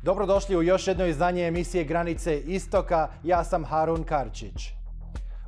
Dobrodošli u još jedno izdanje emisije Granice istoka. Ja sam Harun Karčić.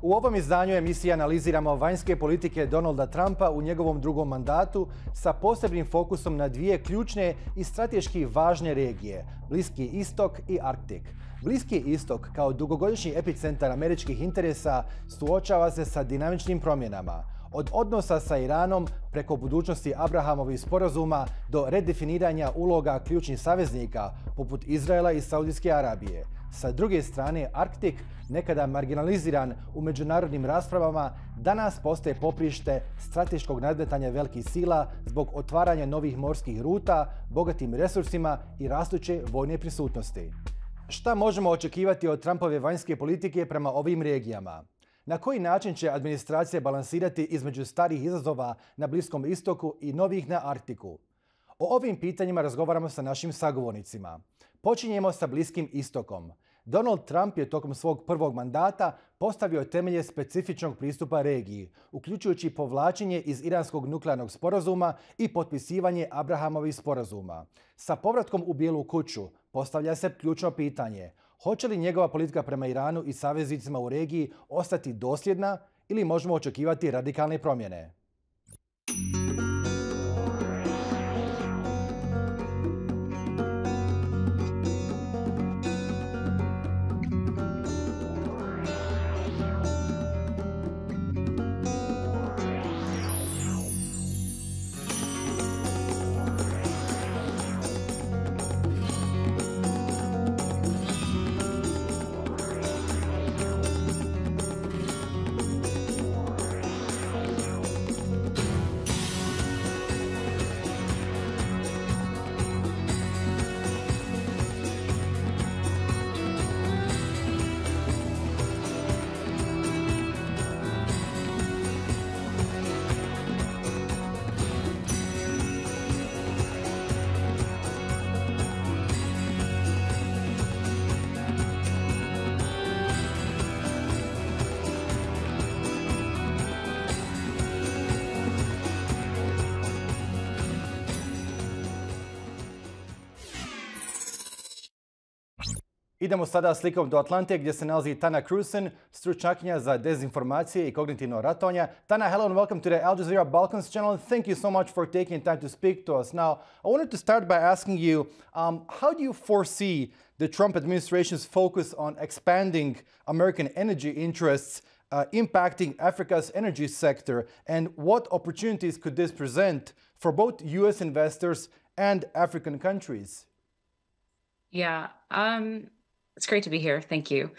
U ovom izdanju emisije analiziramo vanjske politike Donalda Trumpa u njegovom drugom mandatu sa posebnim fokusom na dvije ključne i strateški važne regije, Bliski istok i Arktik. Bliski istok, kao dugogodišnji epicentar američkih interesa, suočava se sa dinamičnim promjenama. Od odnosa sa Iranom preko budućnosti Abrahamovih sporazuma do redefiniranja uloga ključnih saveznika poput Izraela i Saudijske Arabije. Sa druge strane, Arktik, nekada marginaliziran u međunarodnim raspravama, danas postaje poprište strateškog nadmetanja velikih sila zbog otvaranja novih morskih ruta, bogatim resursima i rastuće vojne prisutnosti. Šta možemo očekivati od Trumpove vanjske politike prema ovim regijama? Na koji način će administracija balansirati između starih izazova na Bliskom istoku i novih na Arktiku? O ovim pitanjima razgovaramo sa našim sagovornicima. Počinjemo sa Bliskim istokom. Donald Trump je tokom svog prvog mandata postavio temelje specifičnog pristupa regiji, uključujući povlačenje iz iranskog nuklearnog sporazuma i potpisivanje Abrahamovih sporazuma. Sa povratkom u Bijelu kuću postavlja se ključno pitanje: hoće li njegova politika prema Iranu i saveznicima u regiji ostati dosljedna ili možemo očekivati radikalne promjene? Idemo sada slikom do Atlante gdje se nalazi Tana Krusen, stručnjakinja za dezinformacije i kognitivno ratovanje. Tana, hello and welcome to the Al Jazeera Balkans channel. Thank you so much for taking time to speak to us. Now, I wanted to start by asking you, how do you foresee the Trump administration's focus on expanding American energy interests impacting Africa's energy sector, and what opportunities could this present for both U.S. investors and African countries? Yeah, it's great to be here. Thank you.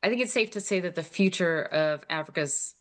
I think it's safe to say that the future of Africa's,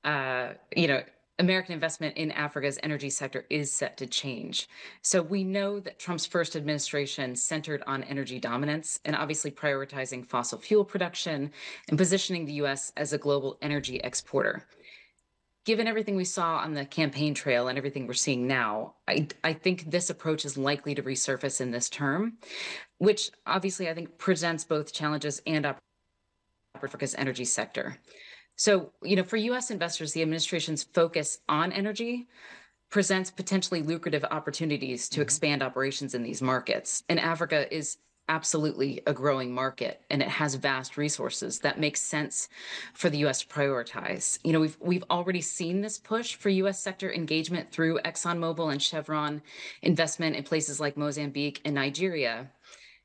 American investment in Africa's energy sector is set to change. So we know that Trump's first administration centered on energy dominance and obviously prioritizing fossil fuel production and positioning the U.S. as a global energy exporter. Given everything we saw on the campaign trail and everything we're seeing now, I think this approach is likely to resurface in this term, which obviously I think presents both challenges and opportunities for Africa's energy sector. So, for U.S. investors, the administration's focus on energy presents potentially lucrative opportunities to expand operations in these markets. And Africa is absolutely a growing market, and it has vast resources that makes sense for the U.S. to prioritize. We've already seen this push for U.S. sector engagement through ExxonMobil and Chevron investment in places like Mozambique and Nigeria.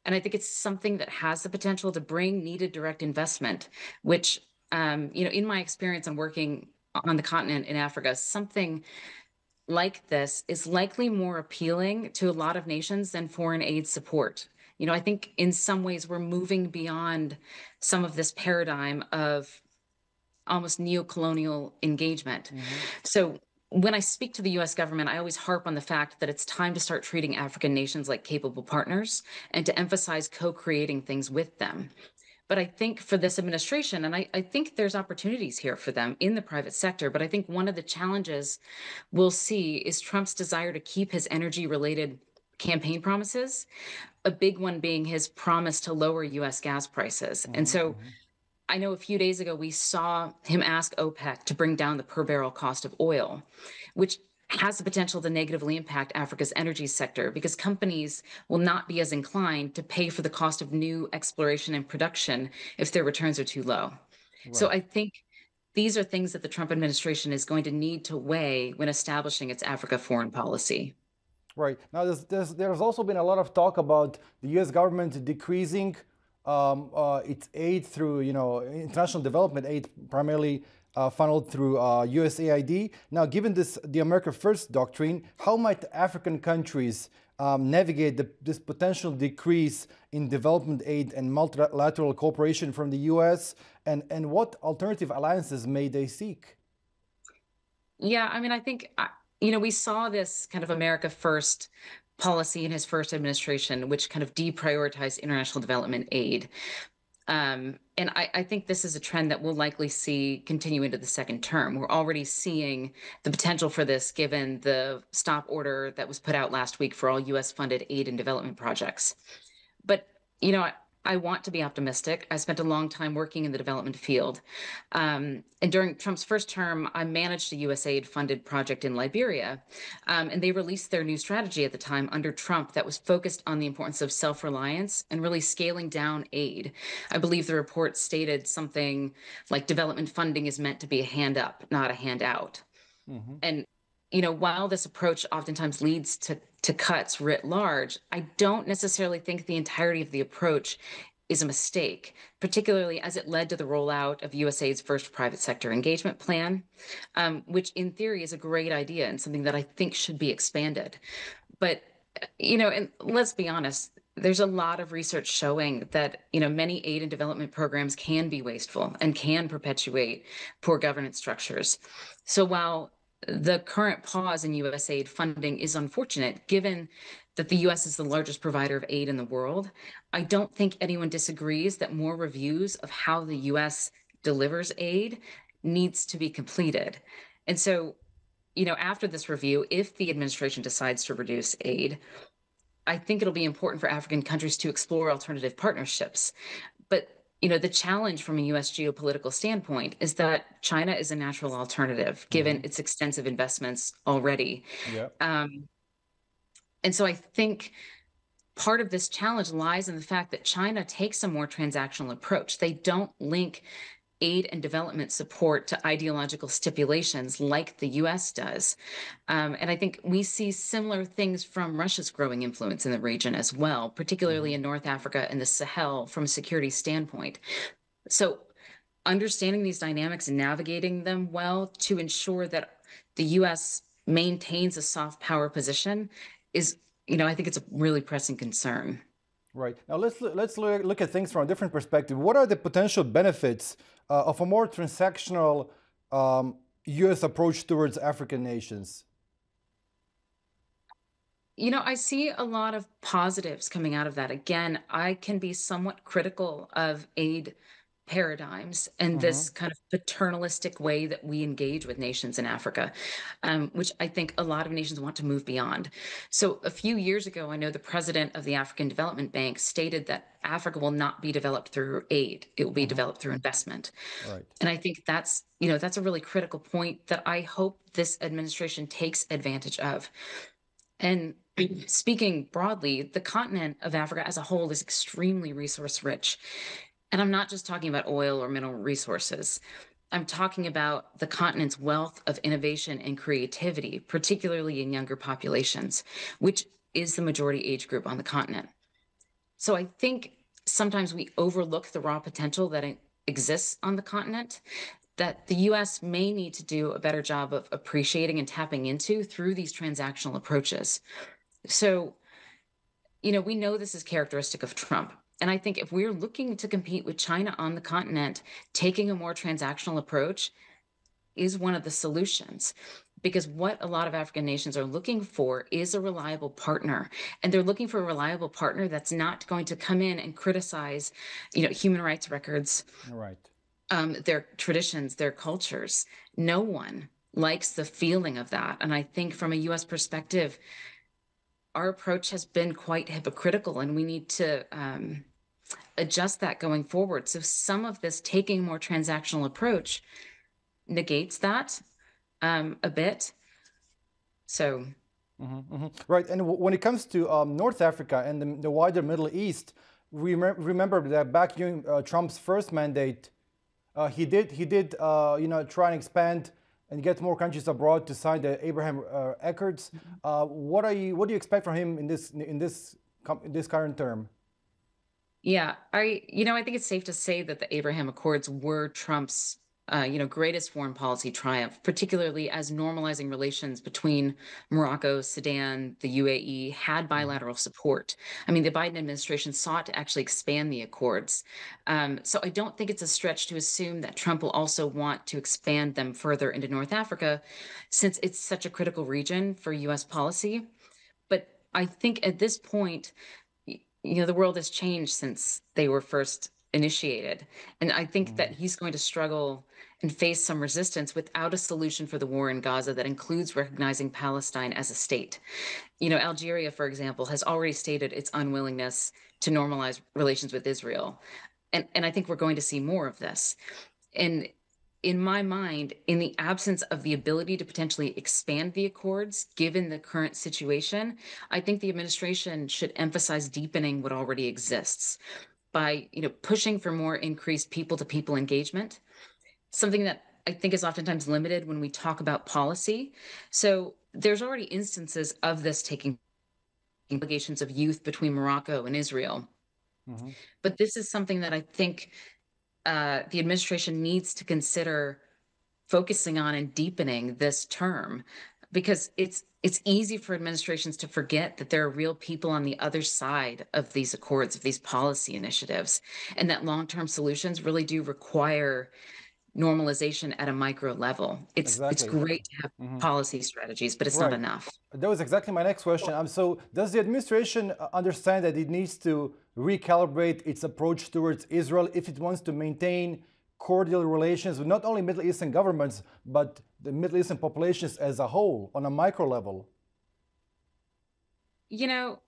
And I think it's something that has the potential to bring needed direct investment, which, in my experience on working on the continent in Africa, something like this is likely more appealing to a lot of nations than foreign aid support. I think in some ways we're moving beyond some of this paradigm of almost neo-colonial engagement. So when I speak to the U.S. government, I always harp on the fact that it's time to start treating African nations like capable partners and to emphasize co-creating things with them. But I think for this administration, and I think there's opportunities here for them in the private sector, but I think one of the challenges we'll see is Trump's desire to keep his energy-related campaign promises, a big one being his promise to lower U.S. gas prices. And so I know a few days ago we saw him ask OPEC to bring down the per barrel cost of oil, which has the potential to negatively impact Africa's energy sector because companies will not be as inclined to pay for the cost of new exploration and production if their returns are too low. So Right. I think these are things that the Trump administration is going to need to weigh when establishing its Africa foreign policy. Right. Now, there's also been a lot of talk about the U.S. government decreasing its aid through, international development aid, primarily funneled through USAID. Now, given the America First doctrine, how might African countries navigate this potential decrease in development aid and multilateral cooperation from the U.S., and what alternative alliances may they seek? Yeah, I mean, I think, we saw this kind of America First policy in his first administration, which kind of deprioritized international development aid. And I think this is a trend that we'll likely see continue into the second term. We're already seeing the potential for this given the stop order that was put out last week for all US funded aid and development projects. But, I want to be optimistic. I spent a long time working in the development field. And during Trump's first term, I managed a USAID funded project in Liberia. And they released their new strategy at the time under Trump that was focused on the importance of self-reliance and really scaling down aid. I believe the report stated something like development funding is meant to be a hand up, not a handout. Mm-hmm. And while this approach oftentimes leads to cuts writ large, I don't necessarily think the entirety of the approach is a mistake, particularly as it led to the rollout of USAID's first private sector engagement plan, which in theory is a great idea and something that I think should be expanded. But, and let's be honest, there's a lot of research showing that, many aid and development programs can be wasteful and can perpetuate poor governance structures. So while the current pause in USAID funding is unfortunate, given that the US is the largest provider of aid in the world. I don't think anyone disagrees that more reviews of how the US delivers aid needs to be completed. And so, after this review, if the administration decides to reduce aid, I think it'll be important for African countries to explore alternative partnerships. But the challenge from a US geopolitical standpoint is that China is a natural alternative, given its extensive investments already. Yeah. And so I think part of this challenge lies in the fact that China takes a more transactional approach. They don't link aid and development support to ideological stipulations like the US does. And I think we see similar things from Russia's growing influence in the region as well, particularly in North Africa and the Sahel from a security standpoint. So understanding these dynamics and navigating them well to ensure that the US maintains a soft power position is, I think it's a really pressing concern. Right. Now let's look at things from a different perspective. What are the potential benefits of a more transactional U.S. approach towards African nations? I see a lot of positives coming out of that. Again, I can be somewhat critical of aid paradigms and this kind of paternalistic way that we engage with nations in Africa, which I think a lot of nations want to move beyond. So a few years ago, I know the president of the African Development Bank stated that Africa will not be developed through aid. It will be developed through investment. Right. And I think that's a really critical point that I hope this administration takes advantage of. And speaking broadly, the continent of Africa as a whole is extremely resource rich. And I'm not just talking about oil or mineral resources. I'm talking about the continent's wealth of innovation and creativity, particularly in younger populations, which is the majority age group on the continent. So I think sometimes we overlook the raw potential that exists on the continent that the US may need to do a better job of appreciating and tapping into through these transactional approaches. So, we know this is characteristic of Trump. And I think if we're looking to compete with China on the continent, taking a more transactional approach is one of the solutions. Because what a lot of African nations are looking for is a reliable partner. And they're looking for a reliable partner that's not going to come in and criticize, human rights records, Right. Their traditions, their cultures. No one likes the feeling of that. And I think from a US perspective, our approach has been quite hypocritical, and we need to adjust that going forward. So some of this taking a more transactional approach negates that a bit. So, Right. And when it comes to North Africa and the wider Middle East, remember that back during Trump's first mandate, he did try and expand and get more countries abroad to sign the Abraham Accords. What do you expect from him in this current term? yeah, I think it's safe to say that the Abraham Accords were Trump's, greatest foreign policy triumph, particularly as normalizing relations between Morocco, Sudan, the UAE had bilateral support. I mean, the Biden administration sought to actually expand the accords. So I don't think it's a stretch to assume that Trump will also want to expand them further into North Africa, since it's such a critical region for U.S. policy. But I think at this point, the world has changed since they were first initiated. And I think that he's going to struggle and face some resistance without a solution for the war in Gaza that includes recognizing Palestine as a state. Algeria, for example, has already stated its unwillingness to normalize relations with Israel. And I think we're going to see more of this. And in my mind, in the absence of the ability to potentially expand the accords, given the current situation, I think the administration should emphasize deepening what already exists by, pushing for more increased people-to-people engagement, something that I think is oftentimes limited when we talk about policy. So there's already instances of this taking allegations of youth between Morocco and Israel. But this is something that I think the administration needs to consider focusing on and deepening this term, because it's easy for administrations to forget that there are real people on the other side of these accords, of these policy initiatives, and that long-term solutions really do require normalization at a micro level. It's Exactly. great to have policy strategies, but it's not Right. enough. That was exactly my next question. So, does the administration understand that it needs to recalibrate its approach towards Israel if it wants to maintain cordial relations with not only Middle Eastern governments, but the Middle Eastern populations as a whole on a micro level? You know,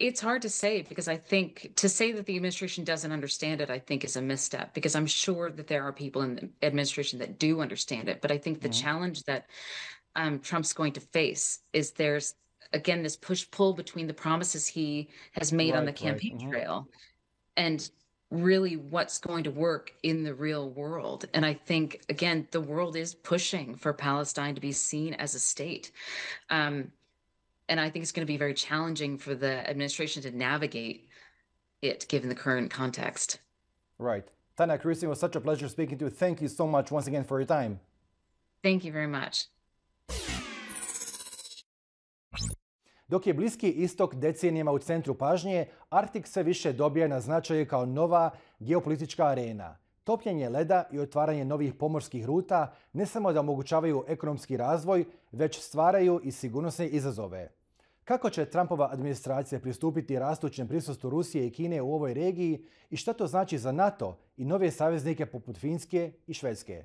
It's hard to say, because I think to say that the administration doesn't understand it, I think is a misstep, because I'm sure that there are people in the administration that do understand it. But I think the challenge that Trump's going to face is there's, again, this push pull between the promises he has made on the Right, right. campaign trail and really what's going to work in the real world. And I think, again, the world is pushing for Palestine to be seen as a state. And I think it's going to be very challenging for the administration to navigate it, given the current context. Right. Tanya, Christine, it was such a pleasure speaking to you. Thank you so much once again for your time. Thank you very much. Dok je Bliski istok decenijama u centru pažnje, Arktik sve više dobija na značaju kao nova geopolitička arena. Topljenje leda i otvaranje novih pomorskih ruta ne samo da omogućavaju ekonomski razvoj, već stvaraju i sigurnosne izazove. Kako će Trumpova administracija pristupiti rastućem prisustvu Rusije i Kine u ovoj regiji i što to znači za NATO i nove saveznike poput Finske i Švedske?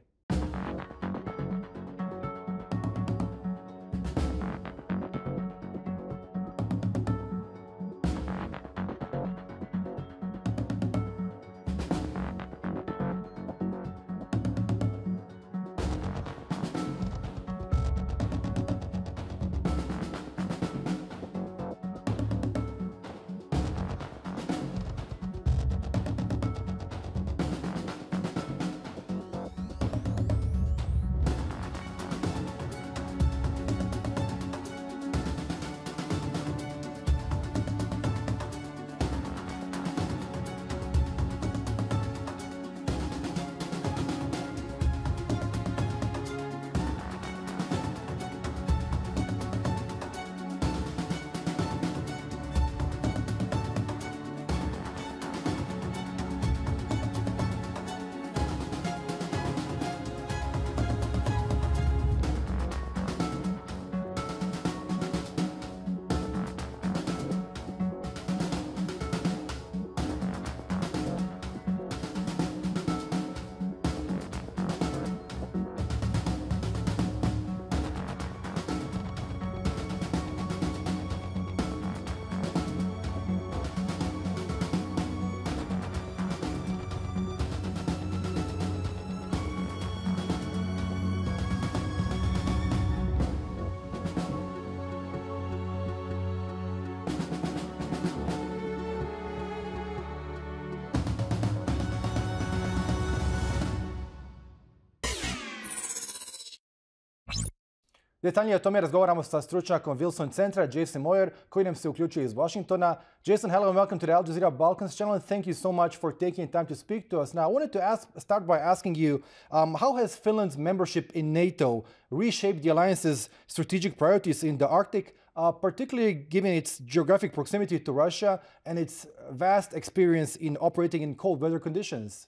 Detaljnije o tome razgovaramo sa stručnjakom Wilson centra, Jason Moyer, koji nam se uključuje iz Washingtona. Jason, hello and welcome to the Al Jazeera Balkans channel, and thank you so much for taking time to speak to us. Now, I wanted to start by asking you, how has Finland's membership in NATO reshaped the alliance's strategic priorities in the Arctic, particularly given its geographic proximity to Russia and its vast experience in operating in cold weather conditions?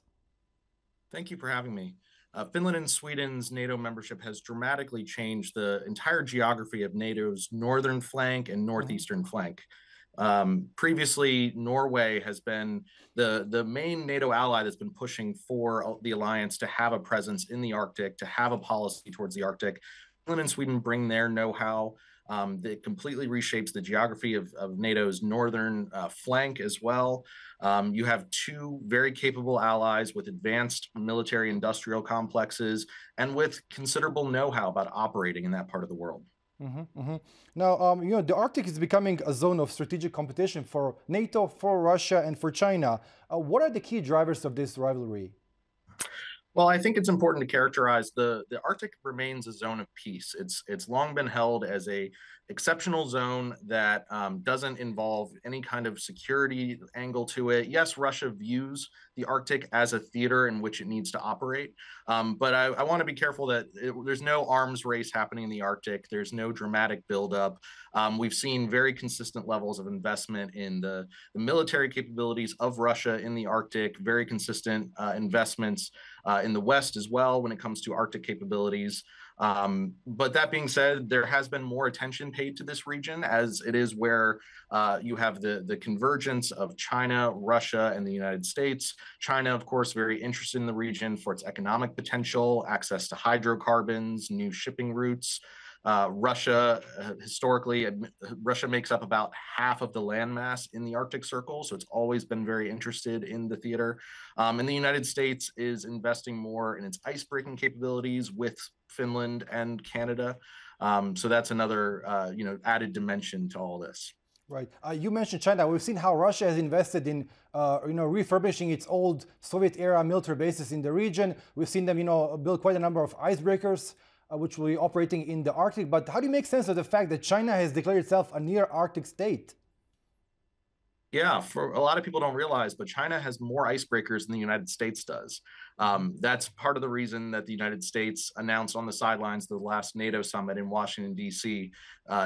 Thank you for having me. Finland and Sweden's NATO membership has dramatically changed the entire geography of NATO's northern flank and northeastern flank. Previously, Norway has been the main NATO ally that's been pushing for the alliance to have a presence in the Arctic, to have a policy towards the Arctic. Finland and Sweden bring their know-how. That completely reshapes the geography of NATO's northern flank as well. You have two very capable allies with advanced military industrial complexes and with considerable know-how about operating in that part of the world. Now, the Arctic is becoming a zone of strategic competition for NATO, for Russia, and for China. What are the key drivers of this rivalry? Well, I think it's important to characterize the Arctic remains a zone of peace. It's long been held as a exceptional zone that doesn't involve any kind of security angle to it. Yes, Russia views the Arctic as a theater in which it needs to operate, but I want to be careful that there's no arms race happening in the Arctic. There's no dramatic buildup. We've seen very consistent levels of investment in the military capabilities of Russia in the Arctic, very consistent investments in the West as well when it comes to Arctic capabilities. But that being said, there has been more attention paid to this region, as it is where you have the convergence of China, Russia, and the United States. China, of course, very interested in the region for its economic potential, access to hydrocarbons, new shipping routes. Russia, historically, Russia makes up about half of the landmass in the Arctic Circle, so it's always been very interested in the theater. And the United States is investing more in its icebreaking capabilities with Finland and Canada. So that's another, added dimension to all this. Right. You mentioned China. We've seen how Russia has invested in, refurbishing its old Soviet-era military bases in the region. We've seen them, build quite a number of icebreakers, which will be operating in the Arctic. But how do you make sense of the fact that China has declared itself a near Arctic state? Yeah, for a lot of people don't realize, but China has more icebreakers than the United States does. That's part of the reason that the United States announced on the sidelines of the last NATO summit in Washington, D.C.,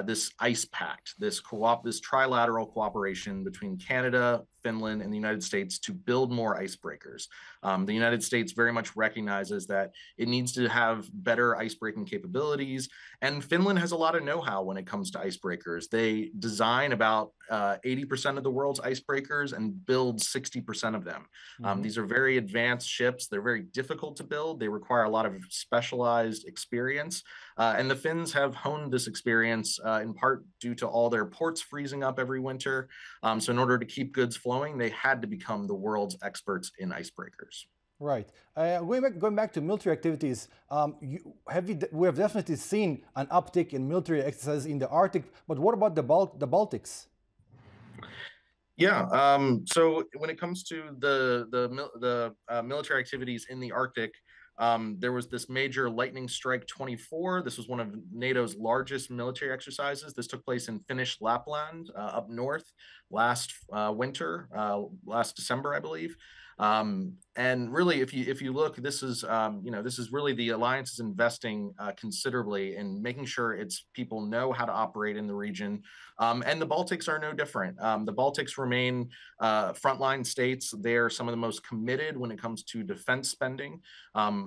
this ice pact, this trilateral cooperation between Canada, Finland, and the United States to build more icebreakers. The United States very much recognizes that it needs to have better icebreaking capabilities, and Finland has a lot of know-how when it comes to icebreakers. They design about 80% of the world's icebreakers and build 60% of them. These are very advanced ships. They're very difficult to build. They require a lot of specialized experience. And the Finns have honed this experience in part due to all their ports freezing up every winter. So in order to keep goods flowing, they had to become the world's experts in icebreakers. Right. Going back to military activities, we have definitely seen an uptick in military exercises in the Arctic, but what about the Baltics? Yeah. So when it comes to the military activities in the Arctic, there was this major Lightning Strike 24. This was one of NATO's largest military exercises. This took place in Finnish Lapland, up north, last winter, last December, I believe. And really, if you look, this is really the alliance is investing considerably in making sure its people know how to operate in the region. And the Baltics are no different. The Baltics remain frontline states. They are some of the most committed when it comes to defense spending.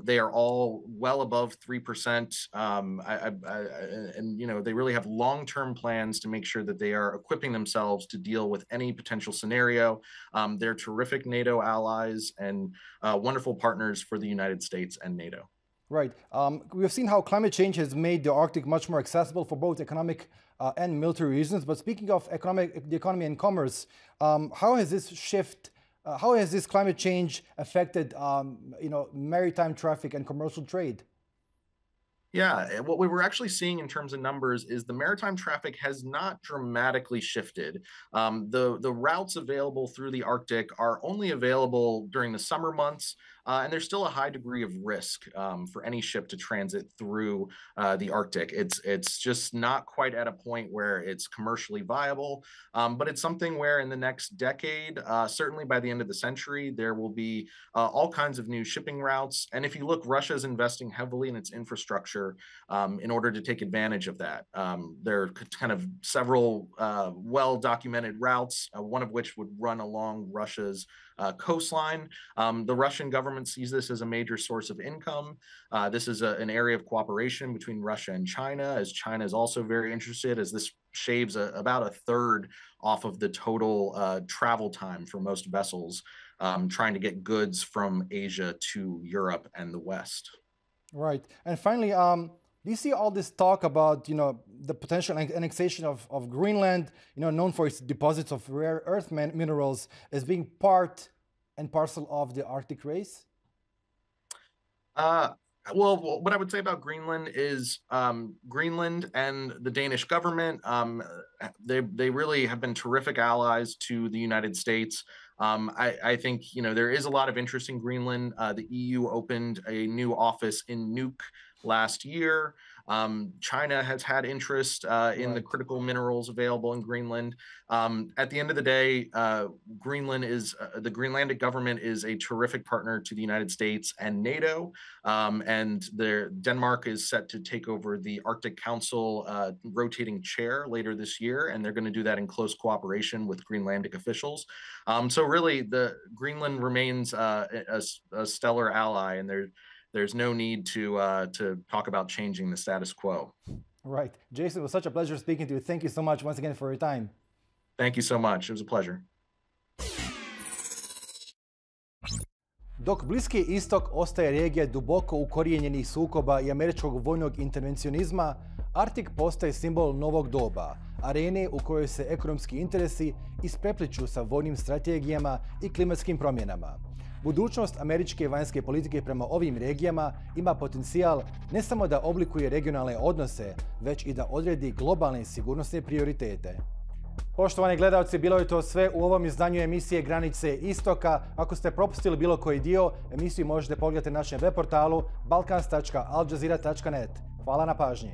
They are all well above 3%. And they really have long-term plans to make sure that they are equipping themselves to deal with any potential scenario. They're terrific NATO allies and wonderful partners for the United States and NATO. Right. We've seen how climate change has made the Arctic much more accessible for both economic and military reasons. But speaking of the economy and commerce, how has this climate change affected, maritime traffic and commercial trade? Yeah, what we were actually seeing in terms of numbers is the maritime traffic has not dramatically shifted. The routes available through the Arctic are only available during the summer months. and there's still a high degree of risk for any ship to transit through the Arctic. It's just not quite at a point where it's commercially viable, but it's something where in the next decade, certainly by the end of the century, there will be all kinds of new shipping routes. And if you look, Russia is investing heavily in its infrastructure in order to take advantage of that. There are kind of several well-documented routes, one of which would run along Russia's coastline. The Russian government sees this as a major source of income. This is an area of cooperation between Russia and China, as China is also very interested, as this shaves about a third off of the total travel time for most vessels trying to get goods from Asia to Europe and the West. Right. And finally, do you see all this talk about, the potential annexation of Greenland, known for its deposits of rare earth minerals, as being part and parcel of the Arctic race? Well, what I would say about Greenland is Greenland and the Danish government, they really have been terrific allies to the United States. I think, there is a lot of interest in Greenland. The EU opened a new office in Nuuk last year. China has had interest in the critical minerals available in Greenland. At the end of the day, the Greenlandic government is a terrific partner to the United States and NATO. And Denmark is set to take over the Arctic Council rotating chair later this year, and they're going to do that in close cooperation with Greenlandic officials. So really, Greenland remains a stellar ally, and there's no need to talk about changing the status quo. Right. Jason, it was such a pleasure speaking to you. Thank you so much once again for your time. Thank you so much. It was a pleasure. Dok Bliski istok ostaje regija duboko ukorijenjenih sukoba i američkog vojnog intervencionizma, Arktik postaje simbol novog doba, arene u kojoj se ekonomski interesi isprepliču sa vojnim strategijama i klimatskim promjenama. Budućnost američke vanjske politike prema ovim regijama ima potencijal ne samo da oblikuje regionalne odnose, već i da odredi globalne sigurnosne prioritete. Poštovani gledalci, bilo je to sve u ovom izdanju emisije Granice istoka. Ako ste propustili bilo koji dio, emisiju možete pogledati na našem web portalu balkans.aljazeera.net. Hvala na pažnji.